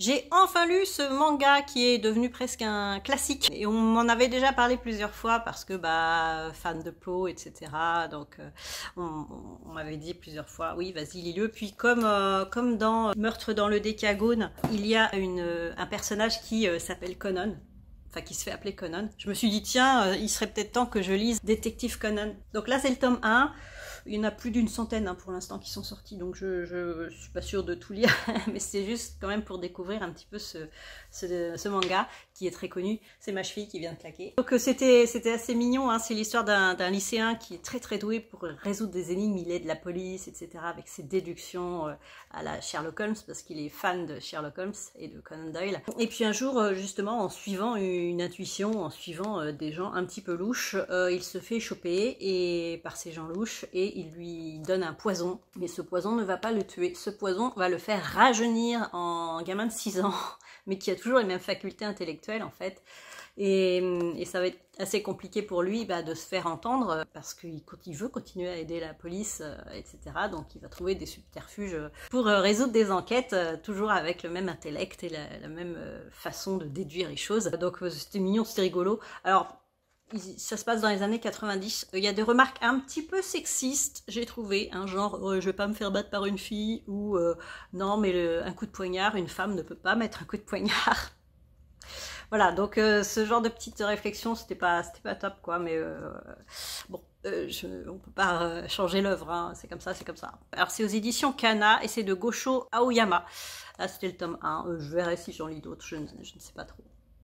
J'ai enfin lu ce manga qui est devenu presque un classique. Et on m'en avait déjà parlé plusieurs fois parce que, fan de peau, etc. Donc, on m'avait dit plusieurs fois, oui, vas-y, lis-le. Puis, comme dans Meurtre dans le Décagone, il y a un personnage qui s'appelle Conan. Enfin, qui se fait appeler Conan. Je me suis dit, tiens, il serait peut-être temps que je lise Détective Conan. Donc là, c'est le tome 1. Il y en a plus d'une centaine pour l'instant qui sont sortis, donc je suis pas sûre de tout lire, mais c'est juste quand même pour découvrir un petit peu ce manga qui est très connu. C'est ma cheville qui vient de claquer. Donc c'était assez mignon, hein. C'est l'histoire d'un lycéen qui est très très doué pour résoudre des énigmes. Il aide la police, etc. avec ses déductions à la Sherlock Holmes, parce qu'il est fan de Sherlock Holmes et de Conan Doyle. Et puis un jour, justement, en suivant une intuition, en suivant des gens un petit peu louches, il se fait choper par ces gens louches et il lui donne un poison, mais ce poison ne va pas le tuer. Ce poison va le faire rajeunir en gamin de 6 ans, mais qui a toujours les mêmes facultés intellectuelles en fait. Et ça va être assez compliqué pour lui de se faire entendre parce qu'il veut continuer à aider la police, etc. Donc il va trouver des subterfuges pour résoudre des enquêtes, toujours avec le même intellect et la même façon de déduire les choses. Donc c'était mignon, c'était rigolo. Alors, ça se passe dans les années 90. Il y a des remarques un petit peu sexistes, j'ai trouvé, genre je vais pas me faire battre par une fille, ou non mais un coup de poignard, une femme ne peut pas mettre un coup de poignard. Voilà, donc ce genre de petite réflexion, c'était pas top quoi, mais bon, on peut pas changer l'œuvre, hein, c'est comme ça, c'est comme ça. Alors c'est aux éditions Kana et c'est de Gosho Aoyama. Là c'était le tome 1, je verrai si j'en lis d'autres, je ne sais pas trop.